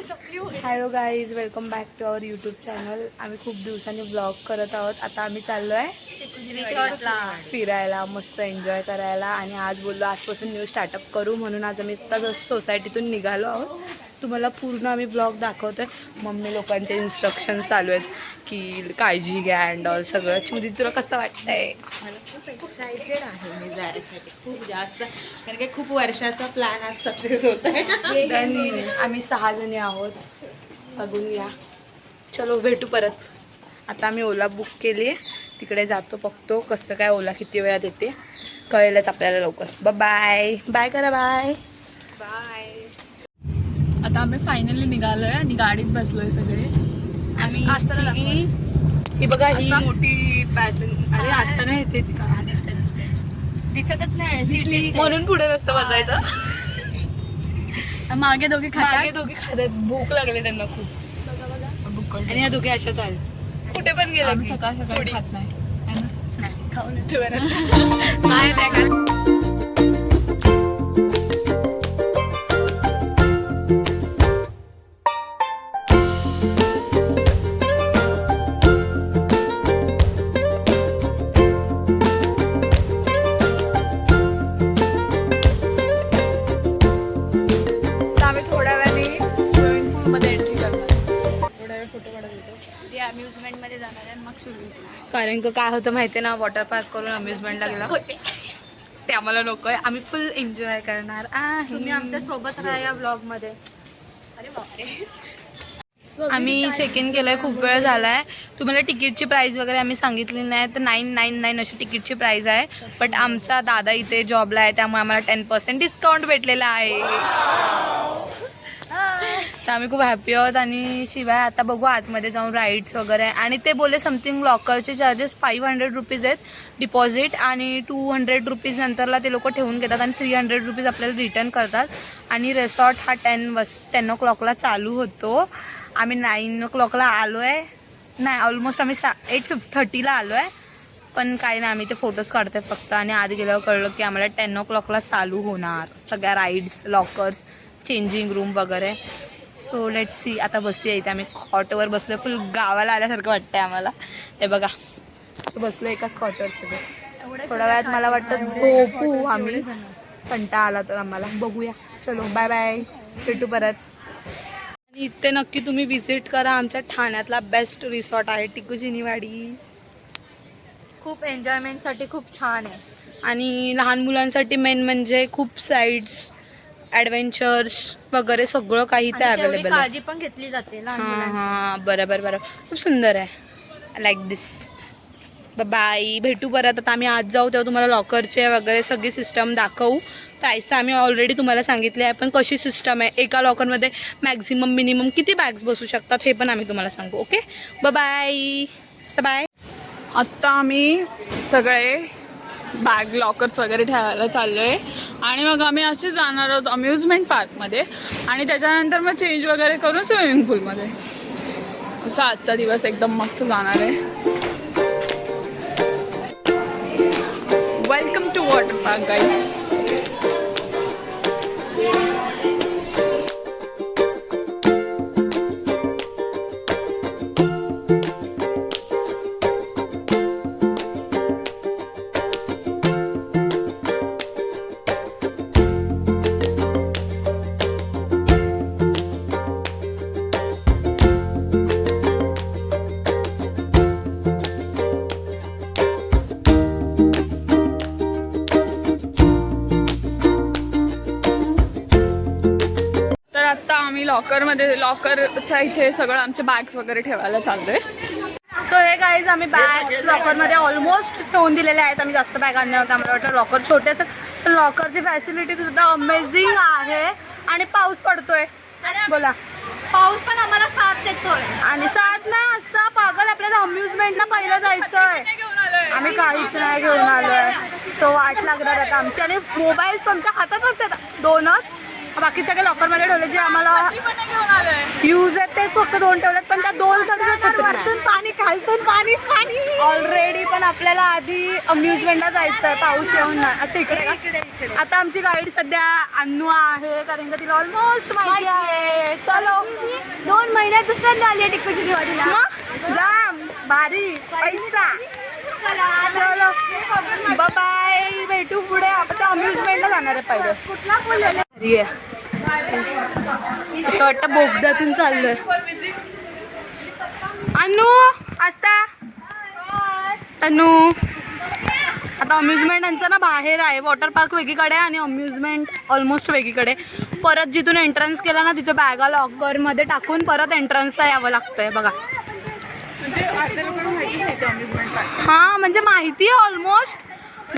Hello guys, welcome back to our YouTube channel. आम्ही खूप दिवसांनी ब्लॉग करत आहोत. आता आम्ही चाललो आहे फिरायला, मस्त एन्जॉय करायला. आणि आज बोललो आजपासून न्यू स्टार्टअप करू, म्हणून आज आम्ही आता सोसायटीतून निघालो आहोत. तुम्हाला पूर्ण आम्ही ब्लॉग दाखवतोय. मम्मी लोकांचे इन्स्ट्रक्शन चालू आहेत की काळजी घ्या अँड ऑल सगळं. चुरी, तुला कसं वाटतंय? मला खूप एक्सायटेड आहे मी जाण्यासाठी, खूप जास्त. कारण की खूप वर्षाचा प्लॅन आज सक्सेस होत आहे. आम्ही 6 जणी आहोत, बघून घ्या. चलो भेटू परत. आता आम्ही ओला बुक केली आहे, तिकडे जातो, बघतो कसं काय ओला किती वेळात येते, कळेलच आपल्याला लवकर. बाय बाय करा, बाय बाय. आता आम्ही फायनली निघालोय आणि गाडीत बसलोय सगळे. आम्ही ही बघा, ही मोठी पॅशन. अरे असताना येते दिसतच नाही म्हणून पुढे नसतं बसायचं. मागे दोघे मागे दोघी खातात, भूक लागली त्यांना खूप. आणि या दोघे अशाच आहेत, कुठे पण गेला सकाळ सकाळी खात नाही. खाऊन अम्युजमेंट मध्ये जाणार आहे, मग स्विमिंग पूल. कारण की काय होतं माहिती ना, वॉटर पार्क करून अम्युजमेंटला गेला ते आम्हाला नकोय. आम्ही फुल एन्जॉय करणार आहे. तुम्ही आमच्या सोबत राहा या ब्लॉग मध्ये. अरे बापरे. आम्ही चेक इन केलंय, खूप वेळ झालाय. तुम्हाला तिकीटची प्राइस वगैरे आम्ही सांगितली नाही, तर 999 अशी तिकीटची प्राइस आहे. बट आमचा दादा इथे जॉबला आहे, त्यामुळे आम्हाला 10% डिस्काउंट भेटलेला आहे. तर आम्ही खूप हॅपी आहोत. आणि शिवाय आता बघू आतमध्ये जाऊन राईड्स वगैरे. आणि ते बोले समथिंग लॉकरचे चार्जेस 500 रुपीज आहेत डिपॉझिट, आणि 200 रुपीज नंतरला ते लोक ठेवून घेतात, आणि 300 रुपीज आपल्याला रिटर्न करतात. आणि रिसॉर्ट हा 10 o'clockला चालू होतो. आम्ही 9 o'clockला आलो आहे, नाही ऑलमोस्ट आम्ही 8:30ला आलो आहे. पण काही नाही, आम्ही ते फोटोज काढतोय फक्त. आणि आधी गेल्यावर कळलं की आम्हाला 10 o'clockला चालू होणार सगळ्या राईड्स, लॉकर्स, चेंजिंग रूम वगैरे. So let see. आता बसूया इथे. आम्ही कॉटवर बसलो, फुल गावाला आल्यासारखं वाटतंय आम्हाला. हे बघा, बसलो एकाच कॉटवर सगळे. थोड्या वेळात मला वाटतं झोपू आम्ही, कंटाळा आला तर आम्हाला. बघूया. चलो बाय बाय, भेटू परत. आणि इथे नक्की तुम्ही विजिट करा. आमच्या ठाण्यातला बेस्ट रिसॉर्ट आहे टिकूजिनीवाडी. खूप एन्जॉयमेंटसाठी खूप छान आहे. आणि लहान मुलांसाठी मेन म्हणजे खूप स्लाइड्स, ॲडव्हेंचर्स वगैरे सगळं काही ते अवेलेबल आहे. काळजी पण घेतली जाते लहान मुलांची. हां बरोबर, खूप सुंदर आहे. लाईक दिस. बाय, भेटू परत. आता आम्ही आज जाऊ तेव्हा तुम्हाला लॉकरचे वगैरे सगळी सिस्टम दाखवू. प्राईस तर आम्ही ऑलरेडी तुम्हाला सांगितले आहे, पण कशी सिस्टम आहे, एका लॉकरमध्ये मॅक्झिमम मिनिमम किती बॅग्स बसू शकतात हे पण आम्ही तुम्हाला सांगू. Okay, bye bye. आत्ता आम्ही सगळे बॅग, लॉकर्स वगैरे ठेवायला चाललो आहे. आणि मग आम्ही असे जाणार आहोत अम्युजमेंट पार्कमध्ये, आणि त्याच्यानंतर मग चेंज वगैरे करून स्विमिंग पूलमध्ये. असा आजचा दिवस एकदम मस्त जाणार आहे. Welcome to water park guys. लॉकरच्या इथे सगळं आमचे बॅग्स वगैरे ठेवायला चाललोय. सो हे गाईज, आम्ही बॅग्स लॉकरमध्ये ऑलमोस्ट ठेवून दिलेले आहेत. आम्ही जास्त बॅग आणल्या होत्या, आम्हाला वाटतं लॉकर छोटे असतात, पण लॉकरची फॅसिलिटी सुद्धा अमेझिंग आहे. आणि पाऊस पडतोय, बोला. पाऊस पण आम्हाला साथ देतोय. आणि साथ नाही असता पागल, आपल्याला अम्युजमेंटला पहिलं जायचंय. आम्ही काहीच नाही घेऊन आलोय. सो वाट लागणार आता आमची. आणि मोबाईल्स आमच्या हातातच आहेत, 2च. बाकी सगळे लॉकरमध्ये ठेवले, जे आम्हाला यूज आहेत तेच फक्त 2 ठेवलेत. पण त्या 2 साठी पाणी, खालतून पाणी ऑलरेडी. पण आपल्याला आधी अम्युजमेंटला जायचं आहे, पाऊस येऊन. अच्छा इकडे आता आमची गाईड सध्या अन्नू आहे, कारण का तिला ऑलमोस्ट माहिती आहे. चलो पहिल्या दुसऱ्यांदा आली टिकटची दिवाळीला मग जाम भारी पैसा. चलो बाय, भेटू पुढे. आपण अम्युजमेंटला जाणार आहे पहिले. कुठला फुल आहे असं वाटतं बोगद्यातून चाललोय. अनु आस्था तनू. आता अम्युजमेंट यांचं ना बाहेर आहे. वॉटर पार्क वेगळीकडे आणि अम्युजमेंट ऑलमोस्ट वेगळीकडे. परत जिथून एंट्रन्स केला ना तिथे बॅगा लॉकरमध्ये टाकून परत एंट्रन्सला यावं लागतंय बघा. हां म्हणजे माहिती आहे ऑलमोस्ट,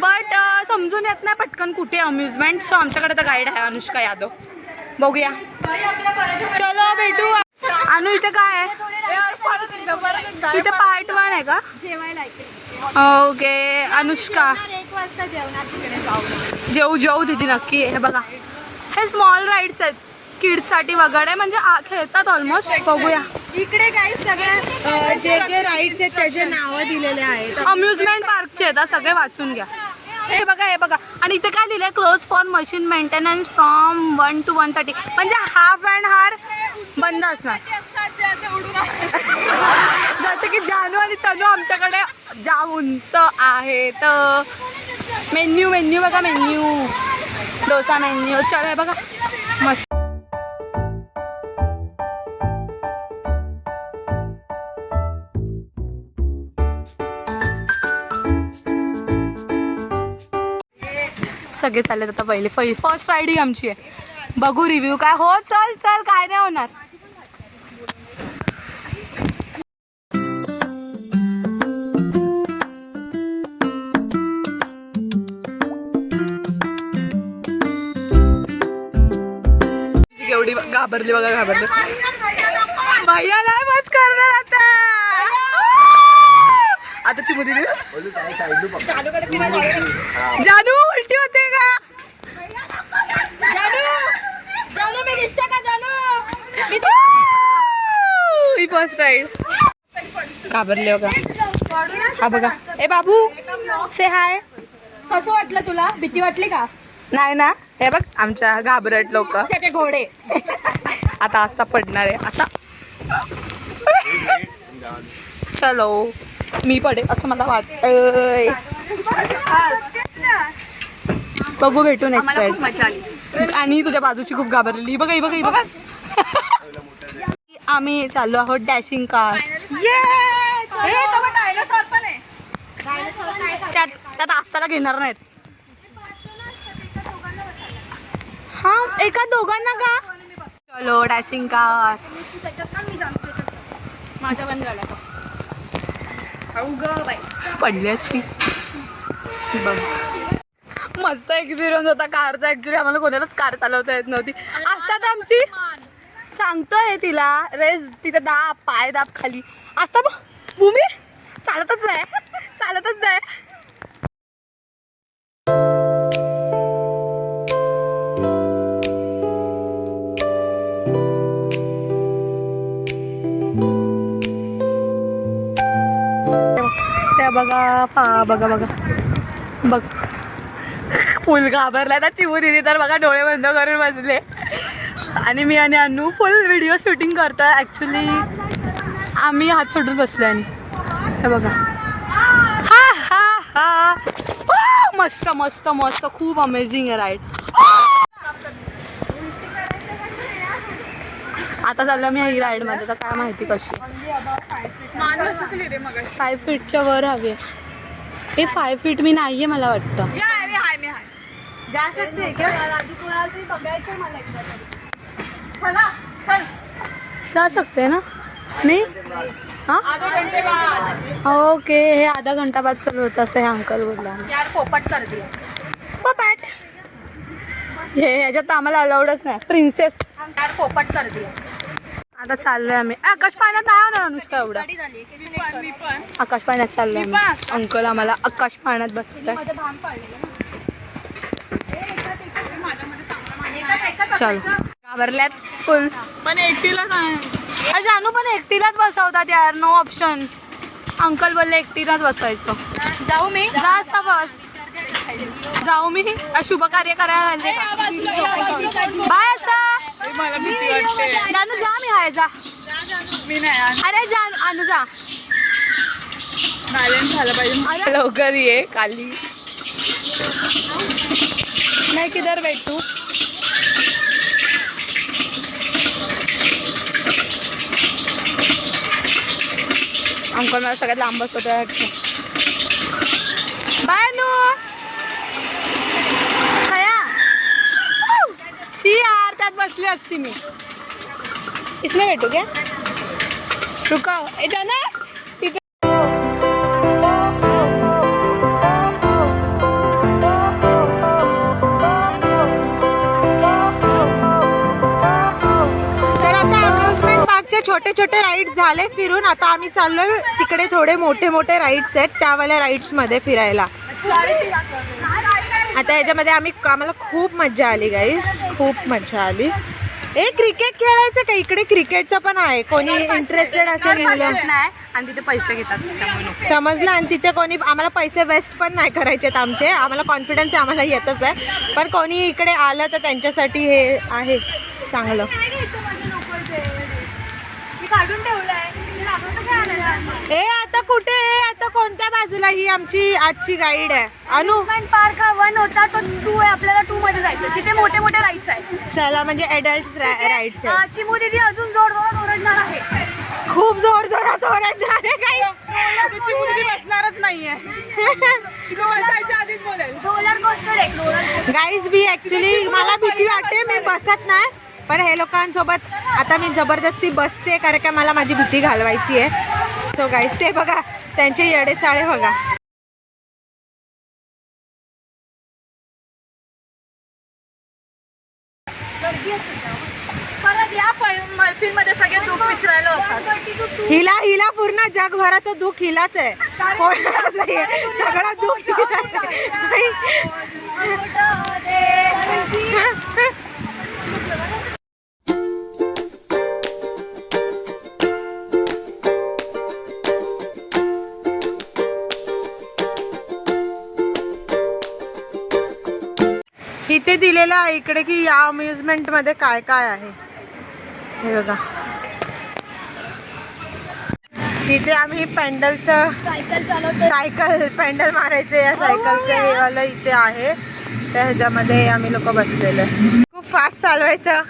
बट समजून येत नाही पटकन कुठे अम्युजमेंट. सो आमच्याकडे तर गाईड आहे अनुष्का यादव. बघूया. चलो भेटू. अनु इथे काय आहे? इथे पार्ट 1 आहे का? ओके अनुष्का जेऊ दिदी नक्की. हे बघा हे स्मॉल राईड्स आहेत किड्ससाठी वगैरे, म्हणजे खेळतात ऑलमोस्ट. बघूया इकडे काही सगळ्या जे राईड्स आहेत त्याचे नावं दिलेले आहेत. अम्युजमेंट पार्कचे आहेत सगळे, वाचून घ्या. हे बघा हे बघा. आणि इथे काय लिहिलंय, close for machine maintenance from 1 to 1:30. म्हणजे हाफ अँड हार बंद असणार. जसं की जानू आणि तनू आमच्याकडे जाम उंच आहे. तर मेन्यू बघा, मेन्यू डोसा मेन्यू. चलो हे बघा मस्त. सगळे चाललेत आता. पहिले फर्स्ट राईड ही आमची आहे. बघू रिव्ह्यू काय. हो चल चल काय नाही होणार. एवढी घाबरली बघा, घाबरली. भैया नाही बस करणार आता. आता चिमू दिली. जानू उलटी होते का? जानू मी दिसते का? जानू ही फर्स्ट राईड. घाबरले बघा. हा बघा. ए बाबू से हाय. कसं वाटलं तुला? भीती वाटली का? नाही ना. हे बघ आमच्या घाबरट लोक. त्याचे घोडे आता आस्था पडणार आहे आता. चलो मी पडे असं मला वाटतंय. बघू भेटू नेक्स्ट राईड. आणि तुझ्या बाजूची खूप घाबरलेली. बघा ही बघा ही बघा. आम्ही चाललो आहोत डॅशिंग कार. त्यात आस्थाला घेणार नाहीत. हा एका दोघांना का? चलो डॅशिंग कार. माझा बंद झाला. पडली असती. बघ मस्त एक्सपिरियन्स होता कारचा. ऍक्च्युली आम्हाला कोणालाच कार चालवता येत नव्हती. असतात आमची सांगतोय तिला रेस तिथे दाब, पाय दाब खाली असता. मग भूमी चालतच नाही. त्या बघा बघ फुल घाबरला ना चिमू दिदी. तर बघा डोळे बंद करून बसले. आणि मी आणि अनु फुल व्हिडिओ शूटिंग करतोय. ॲक्च्युली आम्ही हात सोडून बसलो. आणि हे बघा हा मस्त मस्त मस्त खूप अमेझिंग आहे राईड. आता चाललो मी ही राईड मध्ये. तर काय माहिती कशी. 5 फीटच्या वर हवे. हे 5 फीट मी नाहीये मला वाटतं. जा सकते ना नहीं. हाँ ओके. हे आधा घंटा बाद चालू होतं असं हे अंकल बोलला. यार पोपट कर दिया. पोपट हे ह्याच्यात आम्हाला अलाउडच नाही. प्रिन्सेस यार पोपट कर दिया. आता चाललोय आम्ही. आकाश पाण्यात नाही होणार अनुष्का एवढा. आकाश पाण्यात चाललोय आम्ही. अंकल आम्हाला आकाश पाण्यात बसवताय. चल घाबरल्यात फुल. पण एकटीला नाही. जानू पण एकटीलाच बसवतात यार. No option. अंकल बोलले एकटीलाच बसायचं. जाऊ मी. जास्त बस. जाऊ मी शुभ कार्य करायला आले. बाय आता मला भीती वाटते. जानू जा मी आहे आहे जा. मी नाही अरे जा आणू जा. बॅलन्स झालं पाहिजे. लवकर ये खाली. नाही किधर बैठू. अंकल मला सगळ्यात लांब बसवत आहे. बाय नू शी यार त्यात बसली असती मी. इसमें बैठू क्या. रुका इधर ना. छोटे छोटे राईड्स झाले फिरून. आता आम्ही चाललोय तिकडे थोडे मोठे मोठे राईड्स आहेत त्यावाल्या राईड्स मध्ये फिरायला. आता याच्यामध्ये आम्हाला खूप मज्जा आली गाईस. खूप मज्जा आली. क्रिकेट खेळायचं का. इकडे क्रिकेटचं पण आहे. कोणी इंटरेस्टेड असेल मुलं नाही आणि तिथे पैसे घेतात समजलं. आणि तिथे कोणी आम्हाला पैसे वेस्ट पण नाही करायचेत आमचे. आम्हाला कॉन्फिडन्स आहे आम्हाला येतच आहे. पण कोणी इकडे आलं तर त्यांच्यासाठी हे आहे चांगलं. काढून ठेवलाय. आता कुठे आता कोणत्या बाजूला. ही आमची आजची गाईड आहे अनु. पार्क हा 1 होता तो 2 आहे. आपल्याला 2 मध्ये जायचं. तिथे मोठे मोठे राईड्स आहेत. चला म्हणजे अडल्ट राईड्स आहे. चिमू दीदी अजून जोर जोरात ओरडणार आहे. खूप जोर जोरात ओरडणार आहे. काही मुलगी बसणारच नाहीये. आधीच बोलेल. रोलर कोस्टर आहे. गाईज मी ऍक्च्युली मला भीती वाटते. मी बसत नाही. पण हे लोकांसोबत आता मी जबरदस्ती बसते कारण का मला माझी भीती घालवायची आहे. सो गाईज ते बघा त्यांचे येडे चाळे बघा. परत या मैफिलमध्ये सगळे दुःख विसरायला होतात. हिला पूर्ण जगभराचं दुःख हिलाच आहे. कोणालाच नाहीये. सगळं दुःख हिलाच आहे. इथे दिलेलं आहे इकडे की या अम्युजमेंट मध्ये काय काय आहे हे बघा. तिथे आम्ही पेंडलचं सायकल पेंडल मारायचे. या सायकलचं हे वालं इथे आहे. त्या ह्याच्यामध्ये आम्ही लोक बसलेलो आहे. खूप फास्ट चालवायचा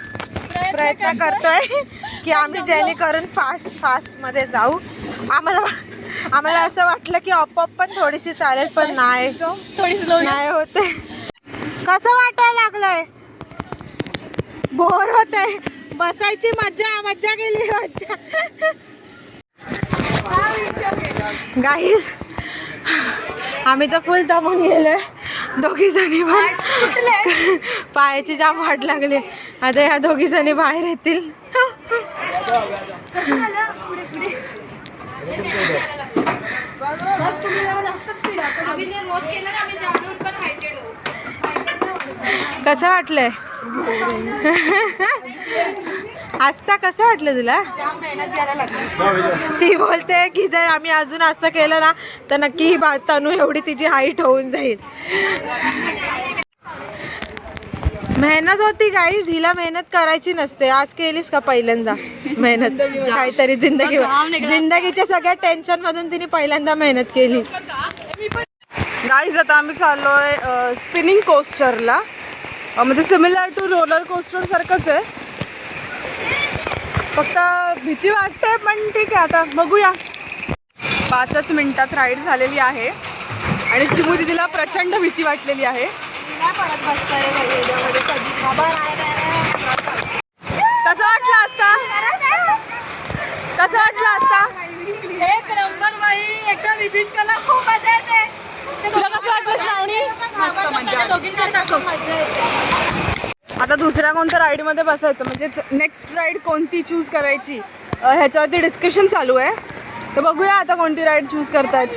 प्रयत्न करतोय की आम्ही जेणेकरून फास्ट मध्ये जाऊ. आम्हाला असं वाटलं की ऑप पण थोडीशी चालेल पण नाही नाही होते. कसं वाटायला लागलंय. बोर होत आहे. बसायची मज्जा गेली मज्जा. गाईस आम्ही तर फुल दमून गेलोय दोघी जणी. पण पायाची जाम वाट लागली. आता ह्या दोघी जणी बाहेर येतील. कसं वाटलंय. आस्था कसं वाटलं तुला. ती बोलते की जर आम्ही अजून असं केलं ना तर नक्की ही तनू एवढी तिची हाईट होऊन जाईल. मेहनत होती गाईज. हिला मेहनत करायची नसते. आज केलीस का पहिल्यांदा मेहनत. काहीतरी जिंदगीच्या सगळ्या टेन्शन मधून तिने पहिल्यांदा मेहनत केली. गाईज आता आम्ही चाललोय स्पिनिंग कोस्टरला. म्हणजे सिमिलर टू रोलर कोस्टर सारखंच आहे. फक्त भीती वाटते पण ठीक आहे. आता बघूया. 5च मिनिटात राईड झालेली आहे आणि चिमू दीदीला प्रचंड भीती वाटलेली आहे. कसं वाटलं असता. एक नंबर बाई. एकदा विजिट केला खूप मजा येते. तुला कसं वाटलं श्रावणी. आता दुसऱ्या कोणत्या राईडमध्ये बसायचं म्हणजे नेक्स्ट राईड कोणती चूज करायची ह्याच्यावरती डिस्कशन चालू आहे. तर बघूया आता कोणती राईड चूज करतायत.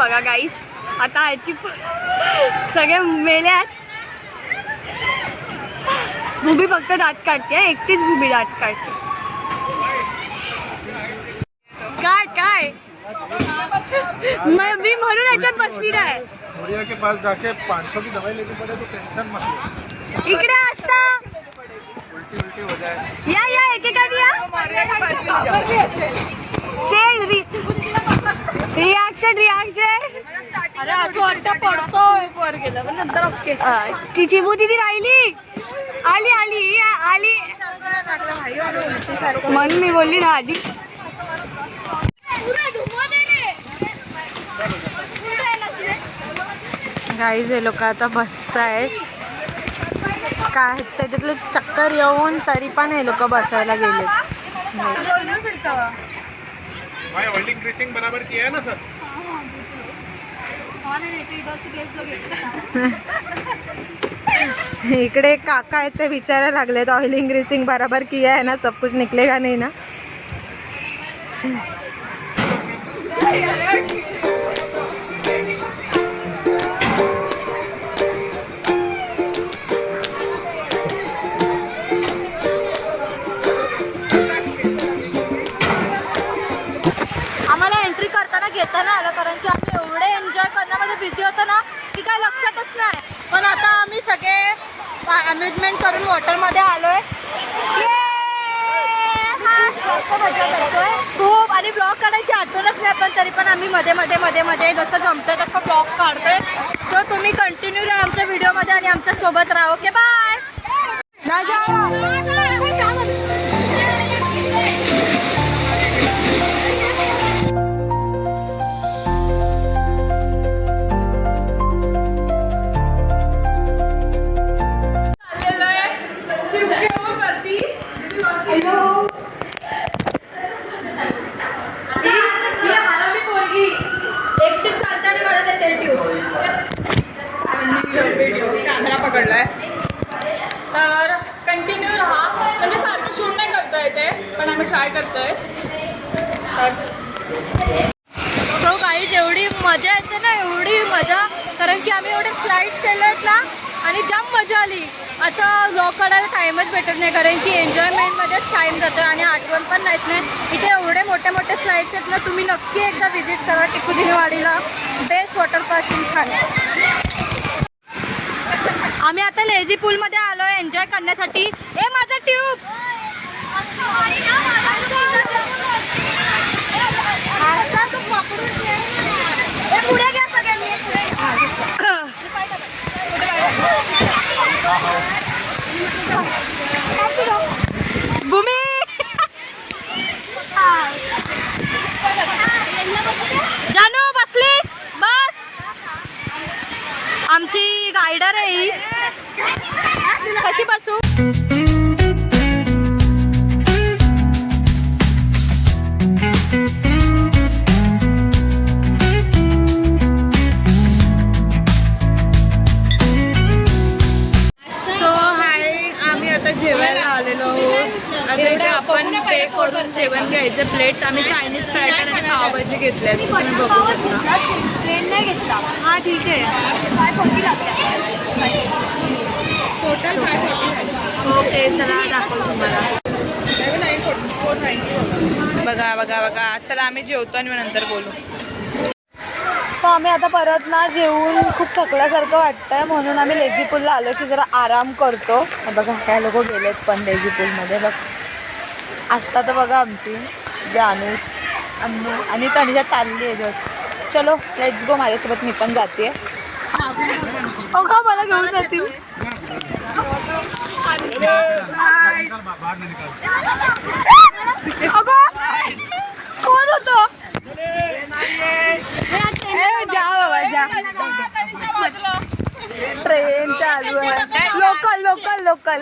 बघा गाईस, आता याची सगळे मेल्यात. भूमी फक्त दात काढते, एकटीच भूमी दात काढते. काय मी म्हणून याच्यात बसली नाही. मुड़िया के पास जाके 500 की दवाई लेनी पड़े तो टेंशन मत लो. इकडे असता उल्टी उल्टी हो जाए. या एकेकाने या. रिॲक्शन अरे असं वाटतं पडतोय वर गेलं पण नंतर ओके. ती चिमू दिदी राहिली, आली म्हणून मी बोलली ना आधी. गाईज हे लोक आता बसतायत. काय त्याच्यातले चक्कर येऊन तरी पण हे लोक बसायला गेले. भाई ऑयलिंग ग्रीसिंग बराबर किया है ना सर. इकडे एक काका आहेत ते विचारायला लागलेत ऑइलिंग ग्रीसिंग बराबर किया है ना, सब कुछ निकलेगा नहीं ना. आम्हाला एंट्री करताना घेताना आलं, कारण की आम्ही एवढे एन्जॉय करण्यामध्ये बिझी होतो ना की काय लक्षातच नाही. पण आता आम्ही सगळे अम्युजमेंट करून वॉटरमध्ये आलोय. मजा करतोय खूप, आणि ब्लॉग काढायची आठवणच नाही, पण तरी पण आम्ही मध्ये जसं जमतं तसं ब्लॉग काढतोय. सो तुम्ही कंटिन्यू राहा आमच्या व्हिडिओमध्ये आणि आमच्या सोबत राहा. Okay bye. कॅमेरा पकडलाय तर कंटिन्यू राहा, म्हणजे सारखं शूट नाही करता येते पण आम्ही ट्राय करतोय. सो गाईज एवढी मजा येते ना, एवढी मजा, कारण की आम्ही एवढे फ्लाईट केलेत ना आणि जाम मजा आली. आता ब्लॉग काढायला टाईमच भेटत नाही, कारण की एन्जॉयमेंटमध्येच टाईम जातो आणि आठवण पण नाहीत नाही. इथे एवढे मोठे फ्लाईट्स आहेत ना, तुम्ही नक्की एकदा व्हिजिट करा टिकुदिनवाडीला. Best water park in Thane. आम्ही आता लेझी पूलमध्ये आलोय एन्जॉय करण्यासाठी. ए माझा ट्यूब पुढे घ्या सगळ्यांनी. भूमी जानू बसली बस. आमची गायडर आहे ही. कशी बसू. जेवायला आलेलो आहोत. आता इथे आपण पे करून जेवण घ्यायचं. प्लेट्स आम्ही चायनीज पॅटर्न आणि पावभाजी घेतल्या, तुम्ही बघू शकता. ट्रेन नाही घेतला. हा ठीक आहे. ओके चला दाखवू तुम्हाला. बघा चला आम्ही जेवतो आणि नंतर बोलू. तर आम्ही आता परत ना जेवून खूप थकल्यासारखं वाटतंय, म्हणून आम्ही लेझी पूलला आलो की जरा आराम करतो. बघा काय लोक गेलेत पण लेझी पूलमध्ये. बघ असतात बघा आमची जानू अन्नू आणि तनिषा चालली आहे जस्ट. चलो लेट्स गो. माझ्यासोबत मी पण जाते. अगं मला घेऊन जातील. अगं कोण होतं. जा बाबा जा. ट्रेन चालू आहे. लोकल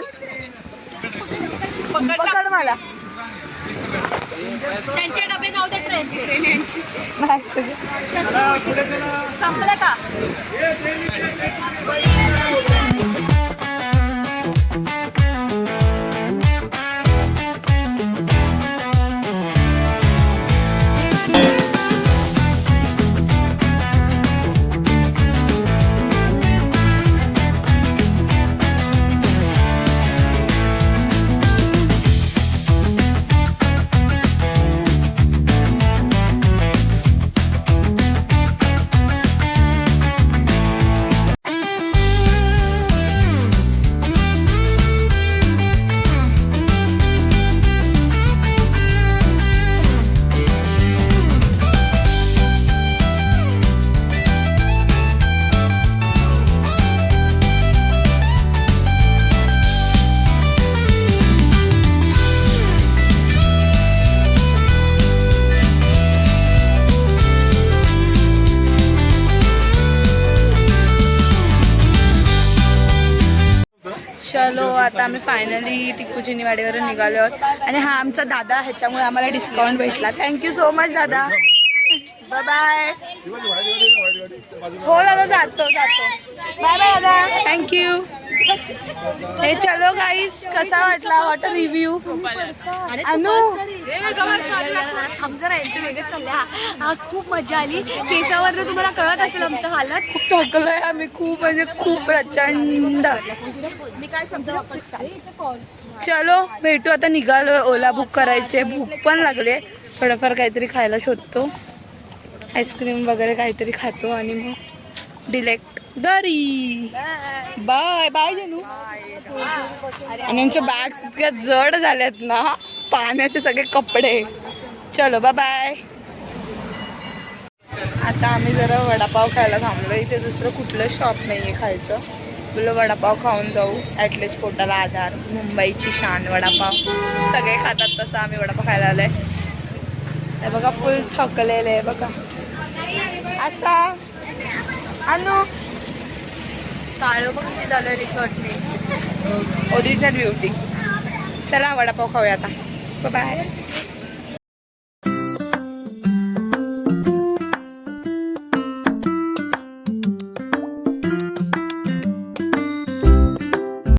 पकड मला. त्यांचे डबे जाऊ दे ट्रेनचे. संपलं का. चलो आता आम्ही फायनली टिक्कूची वाडीवर निघालो आहोत आणि हा आमचा दादा, ह्याच्यामुळे आम्हाला डिस्काउंट भेटला. थँक्यू सो मच दादा. Bye bye. हो दादा, जातो. बाय बाय दादा, थँक्यू. हे चलो गाईस, कसा वाटला वॉटर रिव्ह्यू? अनु खूप मजा आली. केसावर तुम्हाला कळत असेल आमचं हालत. खूप थकलोय आम्ही, खूप म्हणजे खूप प्रचंड. चलो भेटू आता, निघालोय. ओला बुक करायचे, भूक पण लागले. थोडंफार काहीतरी खायला शोधतो, आईस्क्रीम वगैरे काहीतरी खातो आणि मग डिलेक्ट घरी. बाय बाय जनू. आणि आमच्या बॅग्स इतक्या जड झाल्यात ना, पाण्याचे सगळे कपडे. चलो बाय बाय. आता आम्ही जरा वडापाव खायला थांबलो. इथे दुसरं कुठलं शॉप नाहीये खायचं. बोललो वडापाव खाऊन जाऊ, ॲटलिस्ट पोटाला आधार. मुंबईची शान वडापाव, सगळे खातात तसं आम्ही वडापाव खायला आलोय. हे बघा फुल थकलेले आहे बघा. आता अनु काळं बघ झालं रिसॉर्टने, ओरिजिनल ब्युटी. चला वडापाव खाऊया आता. बाय.